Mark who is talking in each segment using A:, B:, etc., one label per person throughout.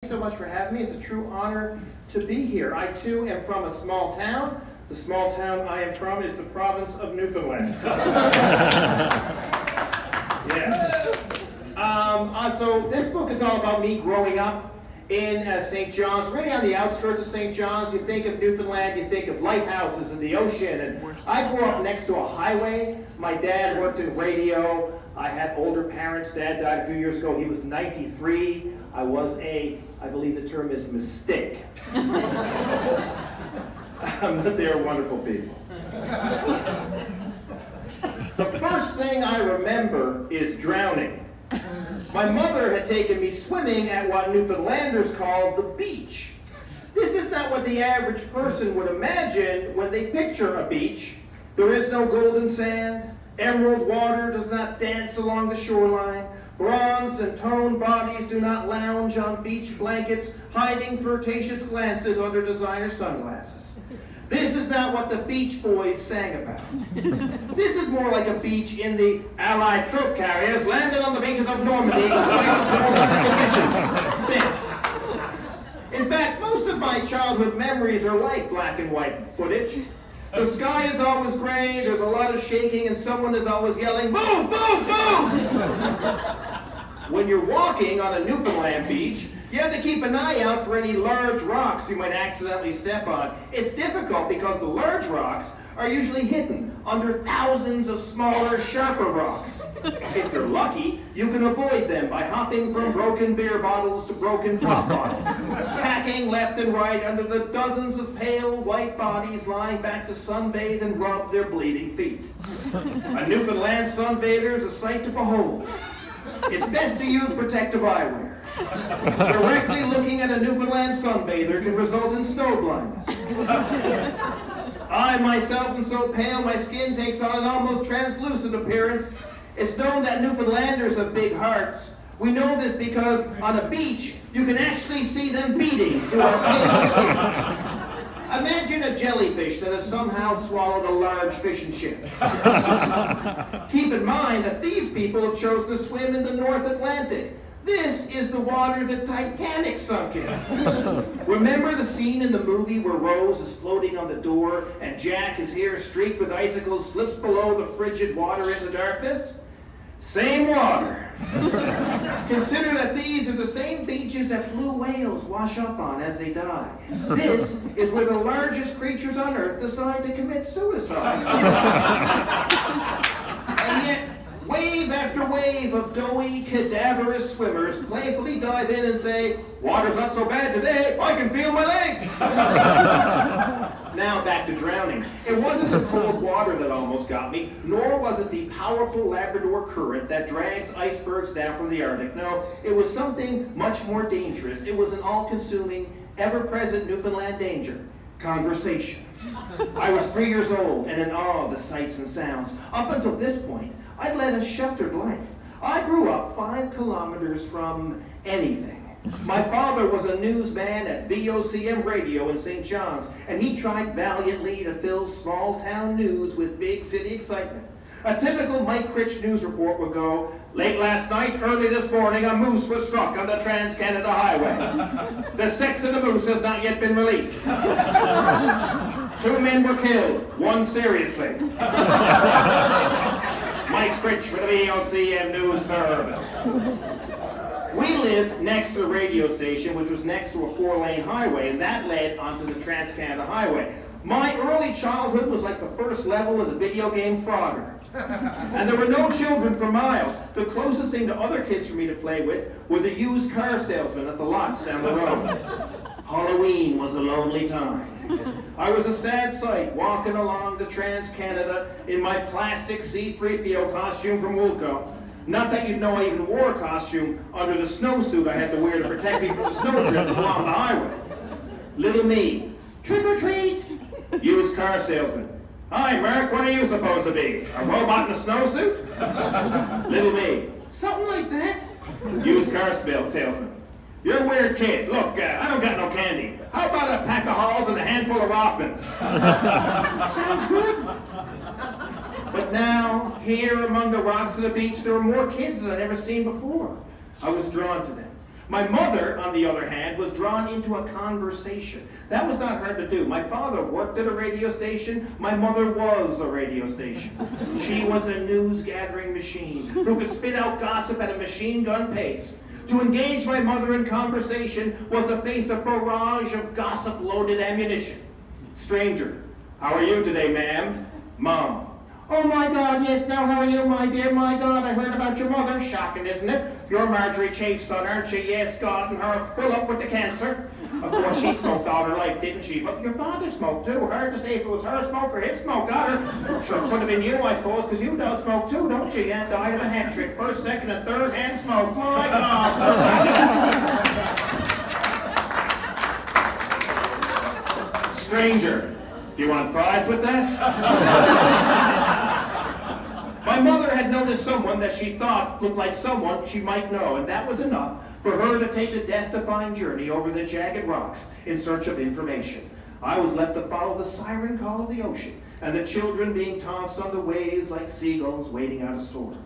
A: so much for having me. It's a true honor to be here. I, too, am from a small town. The small town I am from is the province of Newfoundland. Yes. So this book is all about me growing up in St. John's, really on the outskirts of St. John's. You think of Newfoundland, you think of lighthouses and the ocean. And I grew up next to a highway. My dad worked in radio. I had older parents. Dad died a few years ago. He was 93. I was I believe the term is mistake. But they're wonderful people. The first thing I remember is drowning. My mother had taken me swimming at what Newfoundlanders call the beach. This is not what the average person would imagine when they picture a beach. There is no golden sand. Emerald water does not dance along the shoreline. Bronze and toned bodies do not lounge on beach blankets, hiding flirtatious glances under designer sunglasses. This is not what the Beach Boys sang about. This is more like a beach in the Allied troop carriers landed on the beaches of Normandy despite the conditions since. In fact, most of my childhood memories are like black and white footage. The sky is always gray, there's a lot of shaking, and someone is always yelling, "Move, move, move!" When you're walking on a Newfoundland beach, you have to keep an eye out for any large rocks you might accidentally step on. It's difficult because the large rocks are usually hidden under thousands of smaller, sharper rocks. If you're lucky, you can avoid them by hopping from broken beer bottles to broken pop bottles, tacking left and right under the dozens of pale white bodies lying back to sunbathe and rub their bleeding feet. A Newfoundland sunbather is a sight to behold. It's best to use protective eyewear. Directly looking at a Newfoundland sunbather can result in snow blindness. I myself am so pale my skin takes on an almost translucent appearance. It's known that Newfoundlanders have big hearts. We know this because on a beach you can actually see them beating through our pale skin. Imagine a jellyfish that has somehow swallowed a large fish and chips. Keep in mind that these people have chosen to swim in the North Atlantic. This is the water the Titanic sunk in. Remember the scene in the movie where Rose is floating on the door and Jack, his hair streaked with icicles, slips below the frigid water into darkness? Same water. Consider that these are the same beaches that blue whales wash up on as they die. This is where the largest creatures on Earth decide to commit suicide. And yet, wave after wave of doughy, cadaverous swimmers playfully dive in and say, "Water's not so bad today, I can feel my legs." Now back to drowning. It wasn't the cold water that almost got me, nor was it the powerful Labrador current that drags icebergs down from the Arctic. No, it was something much more dangerous. It was an all-consuming, ever-present Newfoundland danger: conversation. I was 3 years old and in awe of the sights and sounds. Up until this point, I'd led a sheltered life. I grew up 5 kilometers from anything. My father was a newsman at VOCM Radio in St. John's, and he tried valiantly to fill small-town news with big city excitement. A typical Mark Critch news report would go, "Late last night, early this morning, a moose was struck on the Trans-Canada Highway. The sex of the moose has not yet been released. 2 men were killed, 1 seriously." Mark Critch for the VOCM News Service. We lived next to the radio station, which was next to a 4-lane highway, and that led onto the Trans-Canada Highway. My early childhood was like the first level of the video game Frogger. And there were no children for miles. The closest thing to other kids for me to play with were the used car salesmen at the lots down the road. Halloween was a lonely time. I was a sad sight walking along the Trans-Canada in my plastic C-3PO costume from Woolco. Not that you'd know I even wore a costume under the snowsuit I had to wear to protect me from the snowdrifts along the highway. Little me, trick or treat, used car salesman. "Hi, Mark, what are you supposed to be? A robot in a snowsuit?" Little me, "Something like that." Used car salesman. "You're a weird kid. Look, I don't got no candy. How about a pack of Halls and a handful of Rothmans?" Sounds good. But now, here among the rocks of the beach, there were more kids than I'd ever seen before. I was drawn to them. My mother, on the other hand, was drawn into a conversation. That was not hard to do. My father worked at a radio station. My mother was a radio station. She was a news-gathering machine who could spit out gossip at a machine gun pace. To engage my mother in conversation was to face a barrage of gossip-loaded ammunition. Stranger, how are you today, ma'am? Mom. Oh my God, yes, now how are you, my dear? My God, I heard about your mother. Shocking, isn't it? You're Marjorie Chaffe's son, aren't you? Yes, God, and her full up with the cancer. Of course, she smoked all her life, didn't she? But your father smoked too. Hard to say if it was her smoke or his smoke got her. Sure, could have been you, I suppose, because you don't smoke too, don't you? And died of a hat trick. First, second, and third hand smoke. My God. Stranger, do you want fries with that? My mother had noticed someone that she thought looked like someone she might know, and that was enough for her to take the death-defying journey over the jagged rocks in search of information. I was left to follow the siren call of the ocean, and the children being tossed on the waves like seagulls waiting out a storm.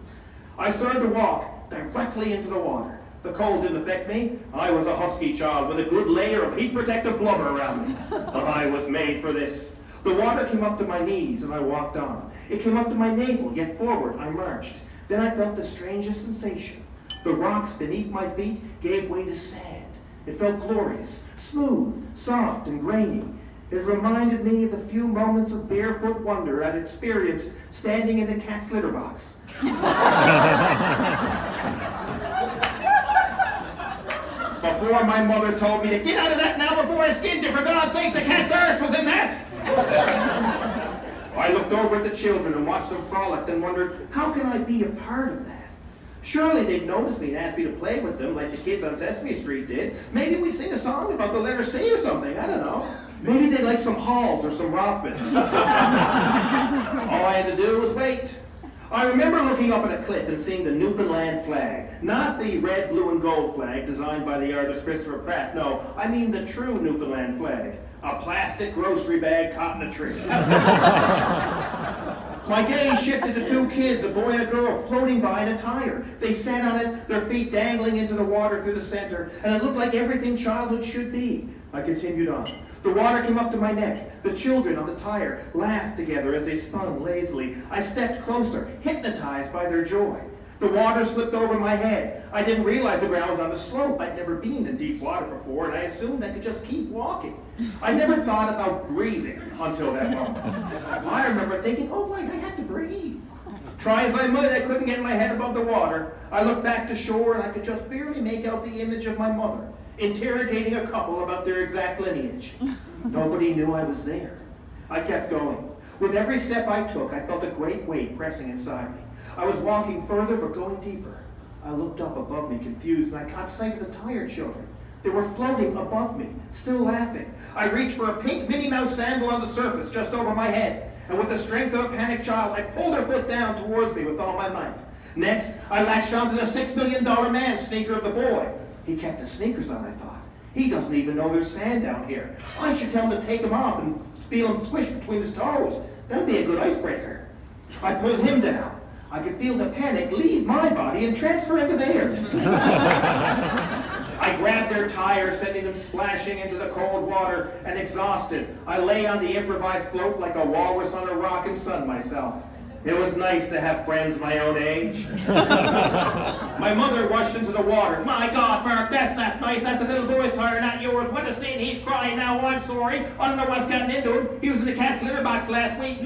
A: I started to walk directly into the water. The cold didn't affect me. I was a husky child with a good layer of heat-protective blubber around me. I was made for this. The water came up to my knees, and I walked on. It came up to my navel, yet forward I marched. Then I felt the strangest sensation. The rocks beneath my feet gave way to sand. It felt glorious, smooth, soft, and grainy. It reminded me of the few moments of barefoot wonder I'd experienced standing in the cat's litter box. Before my mother told me to get out of that now before I skinned you, for God's sake, the cat's arse was in that! I looked over at the children and watched them frolic and wondered, how can I be a part of that? Surely they'd notice me and ask me to play with them like the kids on Sesame Street did. Maybe we'd sing a song about the letter C or something, I don't know. Maybe they'd like some Halls or some Rothmans. All I had to do was wait. I remember looking up at a cliff and seeing the Newfoundland flag. Not the red, blue, and gold flag designed by the artist Christopher Pratt. No, I mean the true Newfoundland flag. A plastic grocery bag caught in a tree. My gaze shifted to two kids, a boy and a girl, floating by in a tire. They sat on it, their feet dangling into the water through the center, and it looked like everything childhood should be. I continued on. The water came up to my neck. The children on the tire laughed together as they spun lazily. I stepped closer, hypnotized by their joy. The water slipped over my head. I didn't realize the ground was on a slope. I'd never been in deep water before, and I assumed I could just keep walking. I never thought about breathing until that moment. I remember thinking, oh, wait, I have to breathe. Try as I might, I couldn't get my head above the water. I looked back to shore, and I could just barely make out the image of my mother, interrogating a couple about their exact lineage. Nobody knew I was there. I kept going. With every step I took, I felt a great weight pressing inside me. I was walking further, but going deeper. I looked up above me, confused, and I caught sight of the tired children. They were floating above me, still laughing. I reached for a pink Minnie Mouse sandal on the surface, just over my head, and with the strength of a panicked child, I pulled her foot down towards me with all my might. Next, I latched onto the $6 million man sneaker of the boy. He kept his sneakers on, I thought. He doesn't even know there's sand down here. I should tell him to take them off and feel him squish between his toes. That'd be a good icebreaker. I pulled him down. I could feel the panic leave my body and transfer into theirs. I grabbed their tires, sending them splashing into the cold water, and exhausted, I lay on the improvised float like a walrus on a rock and sunned myself. It was nice to have friends my own age. My mother rushed into the water. My God, Mark, that's not nice. That's a little boy's tire, not yours. What a scene. He's crying now. Oh, I'm sorry. I don't know what's gotten into him. He was in the cat's litter box last week.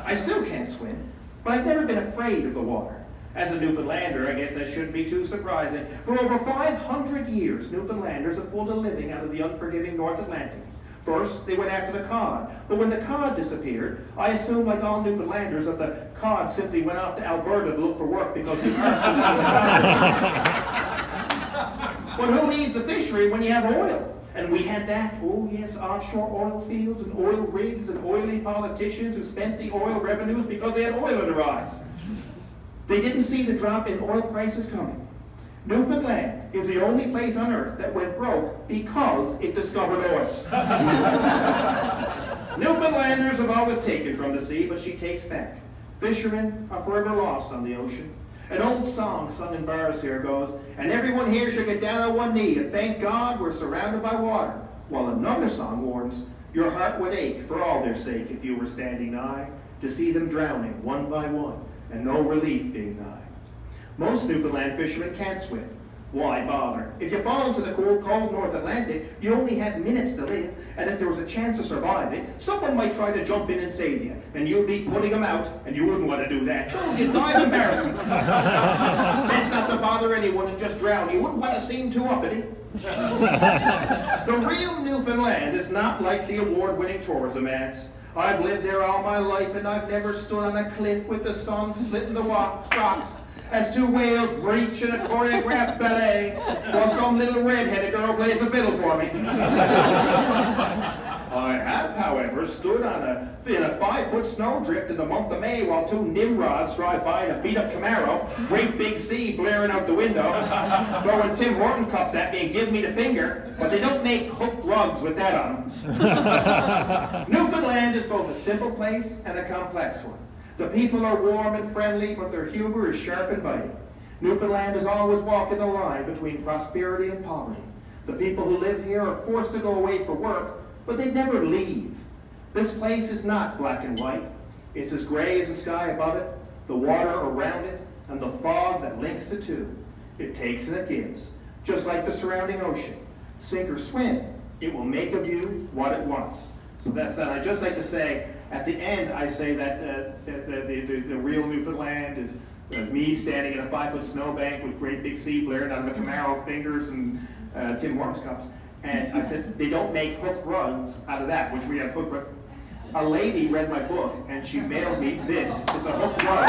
A: I still can't swim, but I've never been afraid of the water. As a Newfoundlander, I guess that shouldn't be too surprising. For over 500 years, Newfoundlanders have pulled a living out of the unforgiving North Atlantic. First, they went after the cod, but when the cod disappeared, I assumed, like all Newfoundlanders, that the cod simply went off to Alberta to look for work because the arse was out of the But who needs the fishery when you have oil? And we had that, oh yes, offshore oil fields and oil rigs and oily politicians who spent the oil revenues because they had oil in their eyes. They didn't see the drop in oil prices coming. Newfoundland is the only place on earth that went broke because it discovered oil. Newfoundlanders have always taken from the sea, but she takes back. Fishermen are forever lost on the ocean. An old song sung in bars here goes, and everyone here should get down on one knee and thank God we're surrounded by water. While another song warns, your heart would ache for all their sake if you were standing nigh, to see them drowning one by one, and no relief being nigh. Most Newfoundland fishermen can't swim. Why bother? If you fall into the cold North Atlantic, you only have minutes to live, and if there was a chance of surviving, someone might try to jump in and save you, and you'd be putting them out, and you wouldn't want to do that. Oh, you'd die of embarrassment. Best not to bother anyone and just drown. You wouldn't want to seem too uppity. The real Newfoundland is not like the award-winning tourism ads. I've lived there all my life, and I've never stood on a cliff with the sun splitting the rocks, as two whales breach in a choreographed ballet, while some little red-headed girl plays the fiddle for me. I have, however, stood in a 5-foot snowdrift in the month of May while two Nimrods drive by in a beat-up Camaro, great big sea blaring out the window, throwing Tim Horton cups at me and giving me the finger, but they don't make hooked rugs with that on them. Newfoundland is both a simple place and a complex one. The people are warm and friendly, but their humor is sharp and biting. Newfoundland is always walking the line between prosperity and poverty. The people who live here are forced to go away for work, but they never leave. This place is not black and white. It's as gray as the sky above it, the water around it, and the fog that links the two. It takes and it gives, just like the surrounding ocean. Sink or swim, it will make of you what it wants. So that's that. I'd just like to say, at the end, I say that the real Newfoundland is me standing in a 5-foot snowbank with great big sea blaring out of a Camaro fingers and Tim Hortons cups. And I said, they don't make hook rugs out of that, which we have hook rugs. A lady read my book, and she mailed me this. It's a hook rug.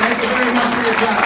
A: Thank you very much for your time.